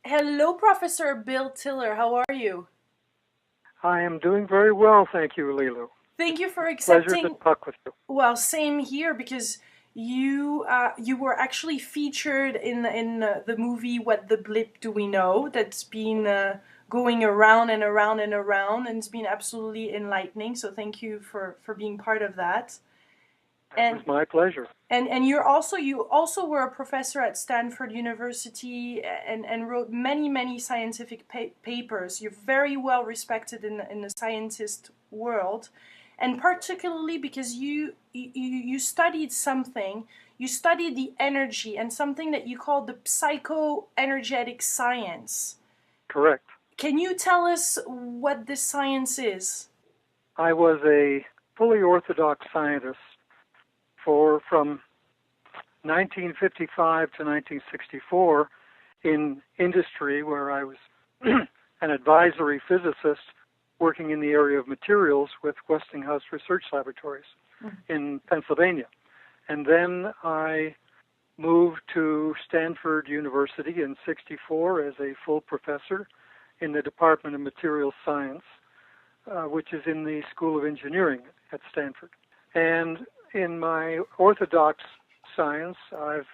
Hello, Professor Bill Tille. How are you? I am doing very well, thank you, Lilu. Thank you for Pleasure to accepting. talk with you. Well, same here because you were actually featured in the movie "What the Blip Do We Know?" that's been going around and around and around, and it's been absolutely enlightening. So thank you for being part of that. That was And my pleasure. and you also were a professor at Stanford University and wrote many scientific papers. You're very well respected in the scientist world, and particularly because you studied something. You studied the energy and something that you call the psychoenergetic science. Correct. Can you tell us what this science is? I was a fully Orthodox scientist from 1955 to 1964 in industry, where I was an advisory physicist working in the area of materials with Westinghouse Research Laboratories in Pennsylvania. And then I moved to Stanford University in '64 as a full professor in the Department of Materials Science, which is in the School of Engineering at Stanford. And in my Orthodox science, I've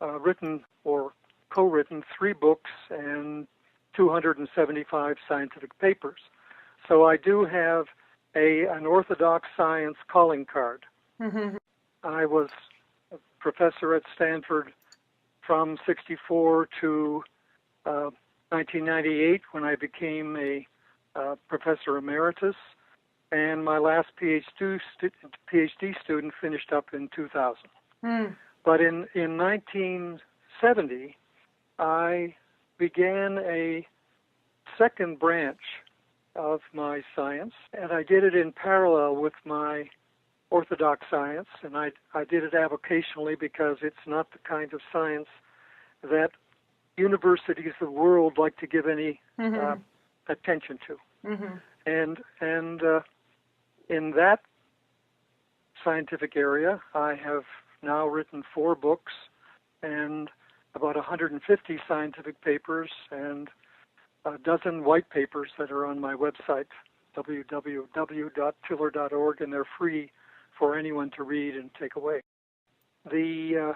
written or co-written 3 books and 275 scientific papers. So I do have an Orthodox science calling card. Mm-hmm. I was a professor at Stanford from '64 to 1998 when I became a professor emeritus, and my last PhD student finished up in 2000. Mm. But in 1970, I began a second branch of my science, and I did it in parallel with my Orthodox science, and I did it avocationally because it's not the kind of science that universities of the world like to give any Mm-hmm. attention to. Mm-hmm. And in that scientific area, I have now written 4 books and about 150 scientific papers and a dozen white papers that are on my website, www.tiller.org, and they're free for anyone to read and take away. The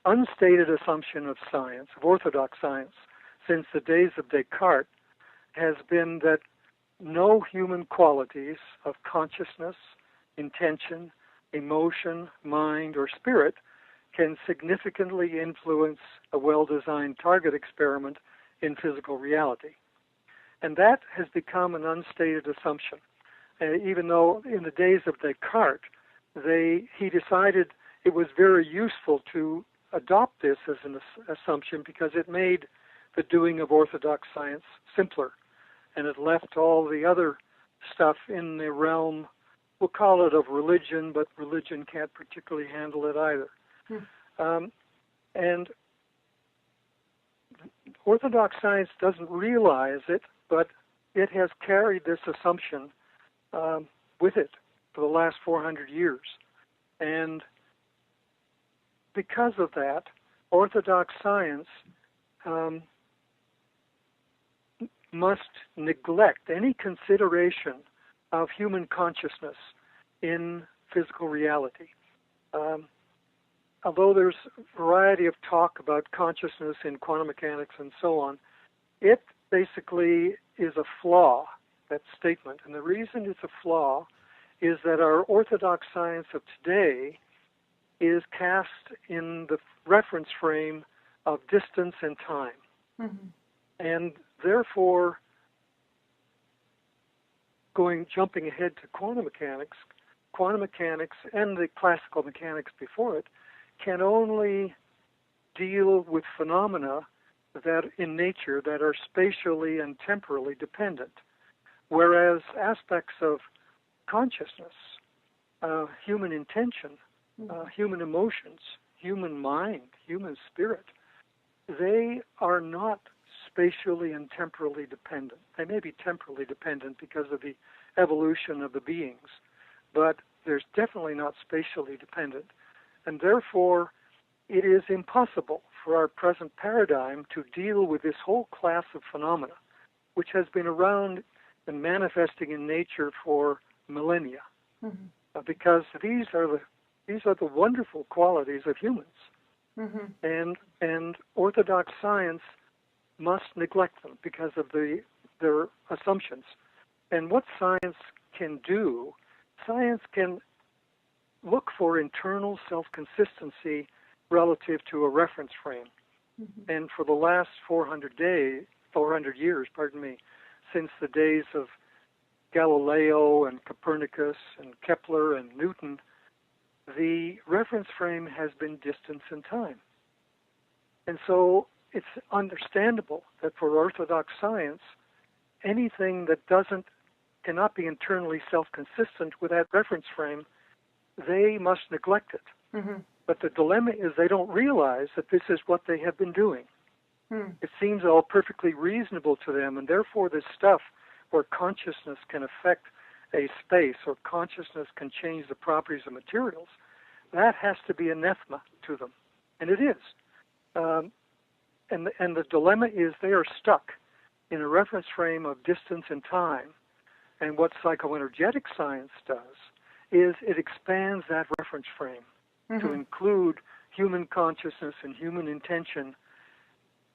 unstated assumption of science, of Orthodox science, since the days of Descartes, has been that no human qualities of consciousness, intention, emotion, mind, or spirit can significantly influence a well-designed target experiment in physical reality. And that has become an unstated assumption. Even though in the days of Descartes, he decided it was very useful to adopt this as an assumption because it made the doing of Orthodox science simpler, and it left all the other stuff in the realm, we'll call it of religion, but religion can't particularly handle it either. And Orthodox science doesn't realize it, but it has carried this assumption with it for the last 400 years. And because of that, Orthodox science must neglect any consideration of human consciousness in physical reality. Although there's a variety of talk about consciousness in quantum mechanics and so on, it basically is a flaw, that statement. And the reason it's a flaw is that our Orthodox science of today is cast in the reference frame of distance and time. Mm-hmm. And therefore, jumping ahead to quantum mechanics and the classical mechanics before it can only deal with phenomena that in nature that are spatially and temporally dependent, whereas aspects of consciousness, human intention, human emotions, human mind, human spirit, they are not spatially and temporally dependent. They may be temporally dependent because of the evolution of the beings, but there's definitely not spatially dependent. And therefore, it is impossible for our present paradigm to deal with this whole class of phenomena, which has been around and manifesting in nature for millennia, because these are the wonderful qualities of humans, and Orthodox science must neglect them because of their assumptions. And what science can do, science can look for internal self-consistency relative to a reference frame. And for the last 400 years, since the days of Galileo and Copernicus and Kepler and Newton, the reference frame has been distance in time. And so it's understandable that for Orthodox science, anything that cannot be internally self-consistent with that reference frame, they must neglect it. But the dilemma is they don't realize that this is what they have been doing. It seems all perfectly reasonable to them, and therefore this stuff where consciousness can affect a space or consciousness can change the properties of materials, that has to be anathema to them. And it is. And the dilemma is they are stuck in a reference frame of distance and time. And what psychoenergetic science does is it expands that reference frame to include human consciousness and human intention,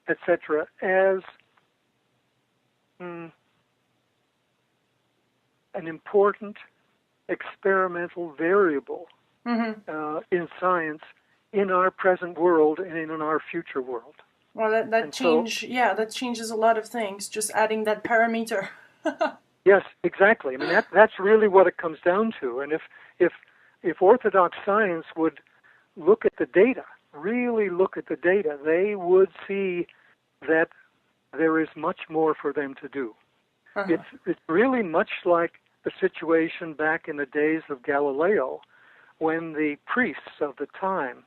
etc., as an important experimental variable in science in our present world and in our future world. Well, that changes a lot of things, just adding that parameter. Yes, exactly. I mean, that's really what it comes down to. And if Orthodox science would look at the data, really look at the data, they would see that there is much more for them to do. It's really much like the situation back in the days of Galileo, when the priests of the time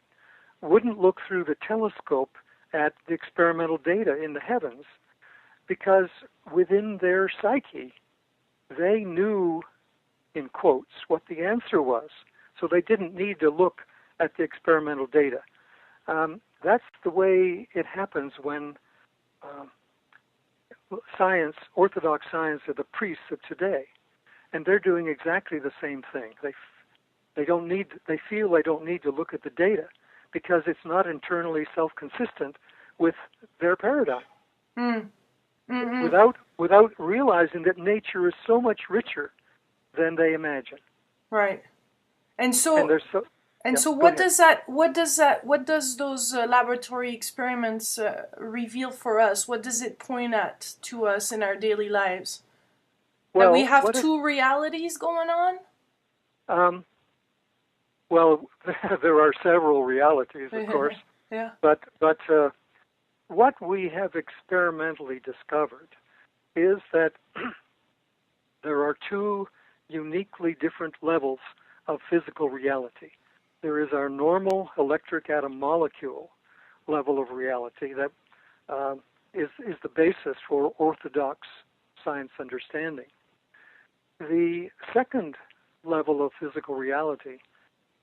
wouldn't look through the telescope at the experimental data in the heavens, because within their psyche, they knew, in quotes, what the answer was. So they didn't need to look at the experimental data. That's the way it happens when science, Orthodox science, are the priests of today, and they're doing exactly the same thing. They feel they don't need to look at the data because it's not internally self-consistent with their paradigm. Without realizing that nature is so much richer than they imagine. Right. And so what does those laboratory experiments reveal for us? What does it point at to us in our daily lives? That we have two realities going on? Well, there are several realities, of course. Yeah. But what we have experimentally discovered is that there are two uniquely different levels of physical reality. There is our normal electric atom molecule level of reality that is the basis for Orthodox science understanding. The second level of physical reality,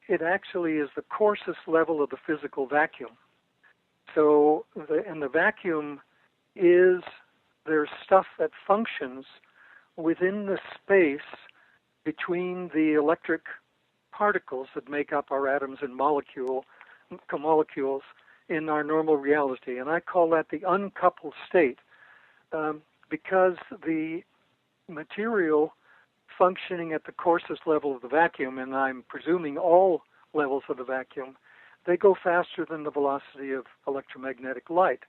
it actually is the coarsest level of the physical vacuum. So, the vacuum is, there's stuff that functions within the space between the electric particles that make up our atoms and molecules in our normal reality. And I call that the uncoupled state, because the material functioning at the coarsest level of the vacuum, and I'm presuming all levels of the vacuum, they go faster than the velocity of electromagnetic light,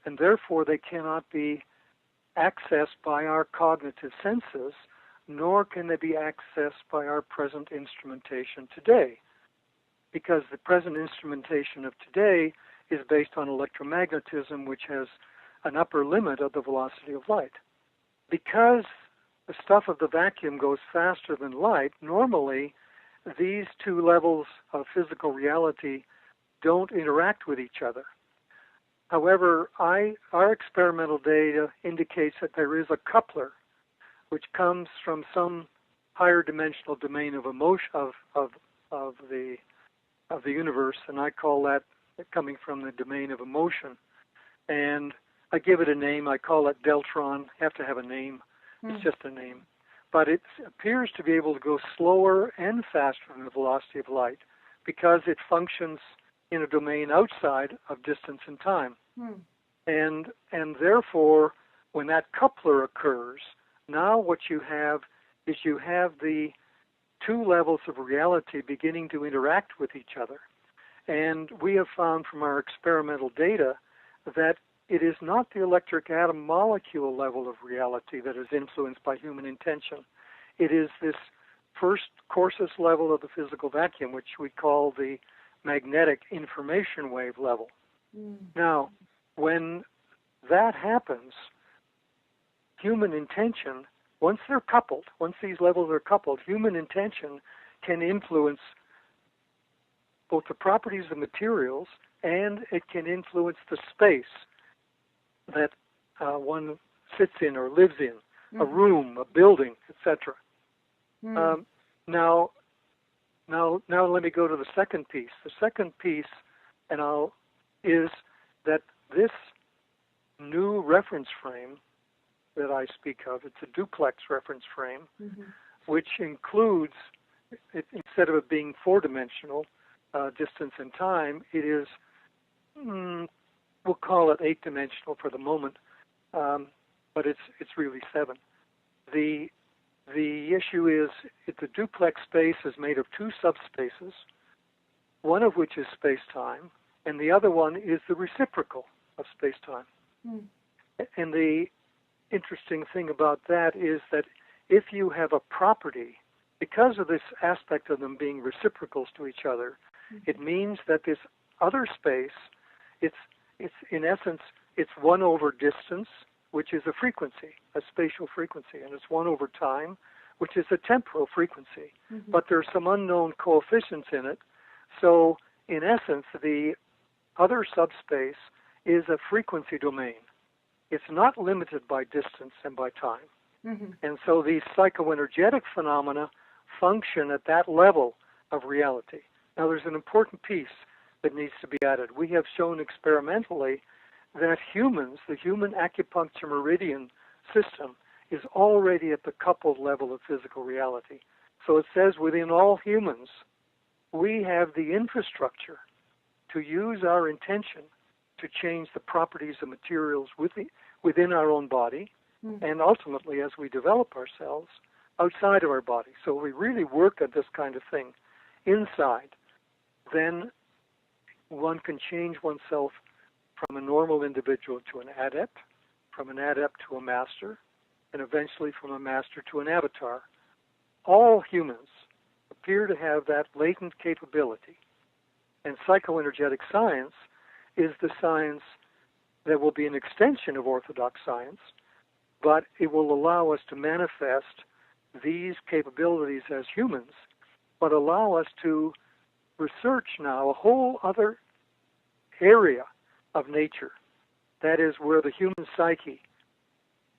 and therefore they cannot be accessed by our cognitive senses, nor can they be accessed by our present instrumentation today, because the present instrumentation of today is based on electromagnetism, which has an upper limit of the velocity of light. Because the stuff of the vacuum goes faster than light, normally these two levels of physical reality don't interact with each other. However, our experimental data indicates that there is a coupler which comes from some higher dimensional domain of emotion of the universe, and I call that coming from the domain of emotion. And I give it a name. I call it Deltron. Have to have a name. It's just a name. But it appears to be able to go slower and faster than the velocity of light because it functions in a domain outside of distance and time. And therefore, when that coupler occurs, now what you have is you have the two levels of reality beginning to interact with each other. And we have found from our experimental data that it is not the electric atom molecule level of reality that is influenced by human intention. It is this first coarsest level of the physical vacuum, which we call the magnetic information wave level. Now, when that happens, human intention, once they're coupled, once these levels are coupled, human intention can influence both the properties of materials and it can influence the space that one sits in or lives in, a room, a building, etc. Now let me go to the second piece. The second piece, is that this new reference frame that I speak of, it's a duplex reference frame, which includes, instead of it being four-dimensional, distance and time, it is, we'll call it eight-dimensional for the moment, but it's really seven. The issue is the duplex space is made of two subspaces, one of which is space-time, and the other one is the reciprocal of space-time. And the interesting thing about that is that if you have a property, because of this aspect of them being reciprocals to each other, it means that this other space, it's in essence, it's 1 over distance, which is a frequency, a spatial frequency, and it's 1 over time, which is a temporal frequency. But there's some unknown coefficients in it. So in essence, the other subspace is a frequency domain. It's not limited by distance and by time. And so these psychoenergetic phenomena function at that level of reality. Now there's an important piece that needs to be added. We have shown experimentally that humans, the human acupuncture meridian system, is already at the coupled level of physical reality. So it says within all humans, we have the infrastructure to use our intention to change the properties of materials within our own body, and ultimately, as we develop ourselves, outside of our body. So we really work at this kind of thing inside. Then one can change oneself from a normal individual to an adept, from an adept to a master, and eventually from a master to an avatar. All humans appear to have that latent capability. And psychoenergetic science is the science that will be an extension of Orthodox science, but it will allow us to manifest these capabilities as humans, but allow us to research now a whole other area of nature. That is where the human psyche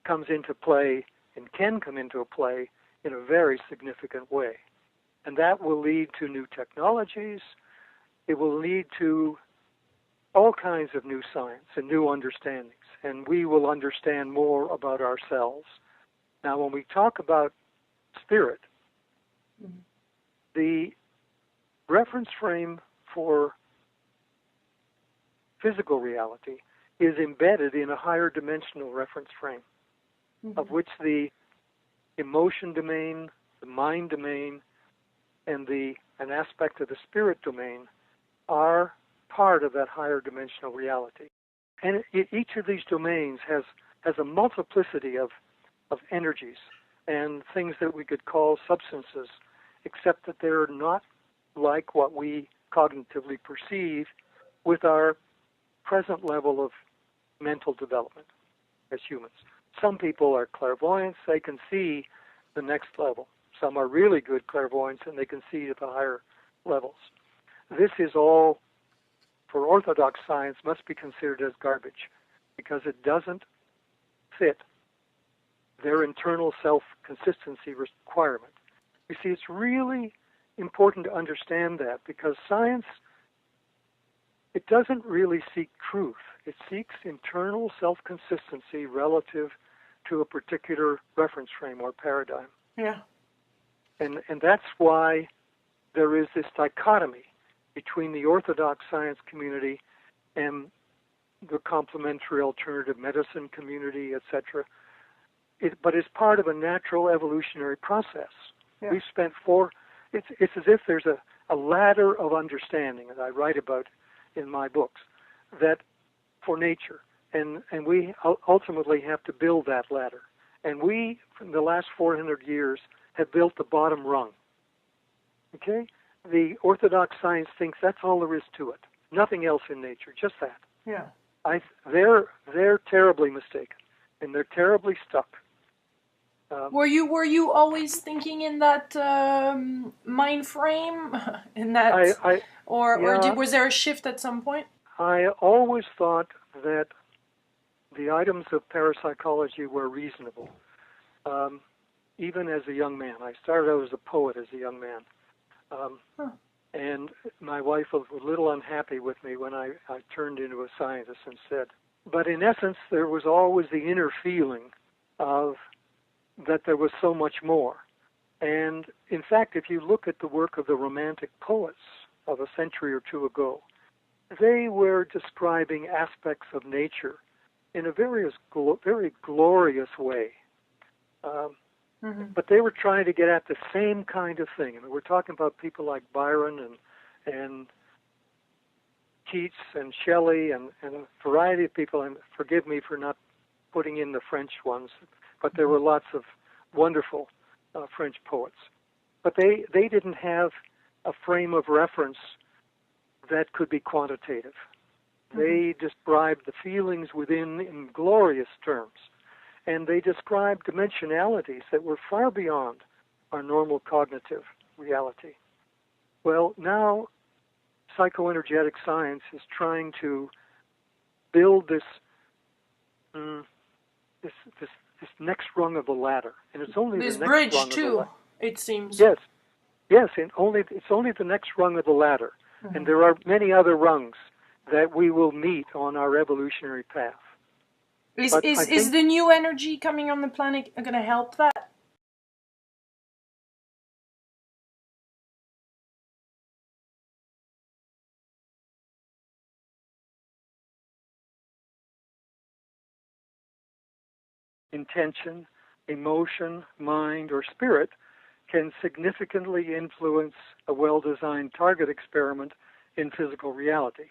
comes into play and can come into play in a very significant way. And that will lead to new technologies. It will lead to all kinds of new science and new understandings. And we will understand more about ourselves. Now, when we talk about spirit, the reference frame for physical reality is embedded in a higher dimensional reference frame, of which the emotion domain, the mind domain, and an aspect of the spirit domain are part of that higher dimensional reality. And each of these domains has a multiplicity of energies and things that we could call substances, except that they're not like what we cognitively perceive with our present level of mental development as humans. Some people are clairvoyants, they can see the next level. Some are really good clairvoyants and they can see at the higher levels. This is all, for Orthodox science, must be considered as garbage because it doesn't fit their internal self-consistency requirement. You see, it's really important to understand that because science it doesn't really seek truth. It seeks internal self-consistency relative to a particular reference frame or paradigm. Yeah. And that's why there is this dichotomy between the Orthodox science community and the complementary alternative medicine community, etc. But it's part of a natural evolutionary process. Yeah. We've spent it's as if there's a ladder of understanding that I write about in my books that for nature. And we ultimately have to build that ladder. And we, in the last 400 years, have built the bottom rung. Okay? The Orthodox science thinks that's all there is to it. Nothing else in nature, just that. Yeah. They're terribly mistaken, and they're terribly stuck. Were you always thinking in that mind frame, in that, was there a shift at some point? I always thought that the items of parapsychology were reasonable, even as a young man. I started out as a poet as a young man, and my wife was a little unhappy with me when I turned into a scientist instead. But in essence, there was always the inner feeling of that there was so much more. And in fact, if you look at the work of the Romantic poets of a century or two ago, they were describing aspects of nature in a very glorious way. But they were trying to get at the same kind of thing. I mean, we're talking about people like Byron and Keats and Shelley and a variety of people, and forgive me for not putting in the French ones, but there were lots of wonderful French poets. But they didn't have a frame of reference that could be quantitative. They described the feelings within in glorious terms, and they described dimensionalities that were far beyond our normal cognitive reality. Well, now psychoenergetic science is trying to build this next rung of the ladder, and it's only this the next bridge rung too, of the ladder. It seems. Yes, and it's only the next rung of the ladder, and there are many other rungs that we will meet on our evolutionary path. Is the new energy coming on the planet going to help that? Intention, emotion, mind, or spirit can significantly influence a well-designed target experiment in physical reality.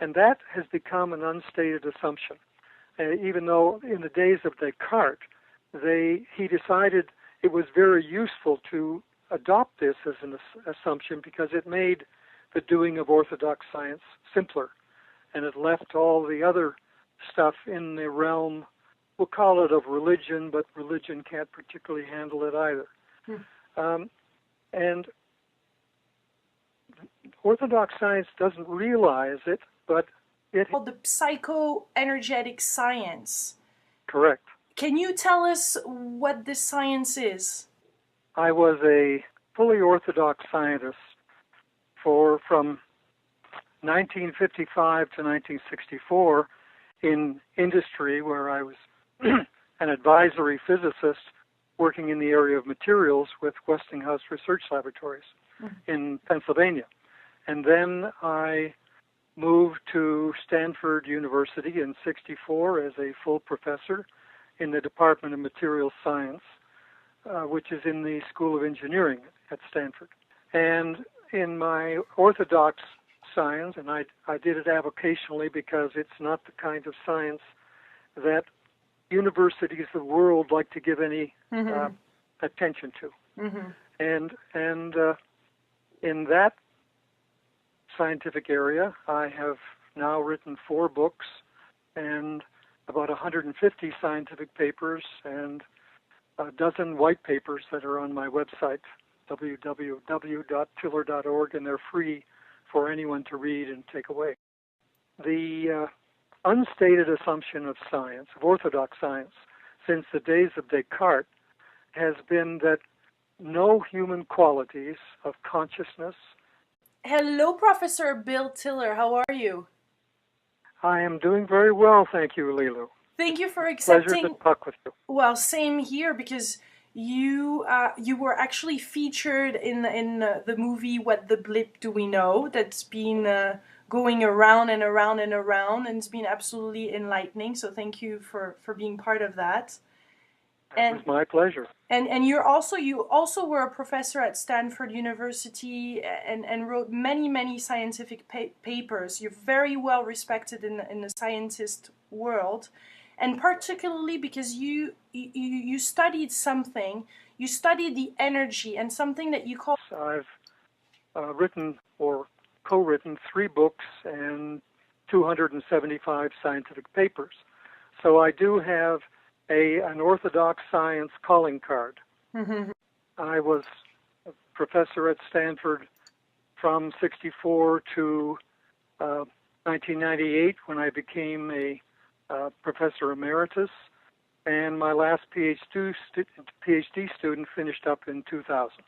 And that has become an unstated assumption. Even though in the days of Descartes, he decided it was very useful to adopt this as an assumption because it made the doing of Orthodox science simpler, and it left all the other stuff in the realm, we'll call it of religion, but religion can't particularly handle it either. And Orthodox science doesn't realize it, but it... Well, the Psychoenergetic Science. Correct. Can you tell us what this science is? I was a fully Orthodox scientist from 1955 to 1964 in industry, where I was an advisory physicist working in the area of materials with Westinghouse Research Laboratories in Pennsylvania. And then I moved to Stanford University in '64 as a full professor in the Department of Materials Science, which is in the School of Engineering at Stanford. And in my Orthodox science, and I did it avocationally because it's not the kind of science that universities of the world like to give any attention to. And in that scientific area, I have now written 4 books and about 150 scientific papers and a dozen white papers that are on my website, www.tiller.org, and they're free for anyone to read and take away. The unstated assumption of science, of Orthodox science, since the days of Descartes, has been that no human qualities of consciousness, Hello, Professor Bill Tille. How are you? I am doing very well, thank you, Lilu. Thank you for Pleasure to accepting. talk with you. Well, same here because you were actually featured in the movie What the Blip Do We Know? That's been going around and around and around, and it's been absolutely enlightening. So thank you for being part of that. It was my pleasure. And you also were a professor at Stanford University and wrote many scientific papers. You're very well respected in the scientist world, and particularly because you studied something. You studied the energy and something that you call. I've written or co-written 3 books and 275 scientific papers. So I do have an Orthodoxe science calling card. I was a professor at Stanford from 64 to 1998 when I became a professor emeritus, and my last PhD student finished up in 2000.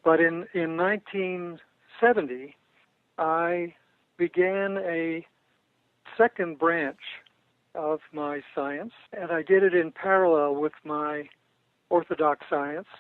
But in 1970, I began a second branch of my science, and I did it in parallel with my Orthodox science.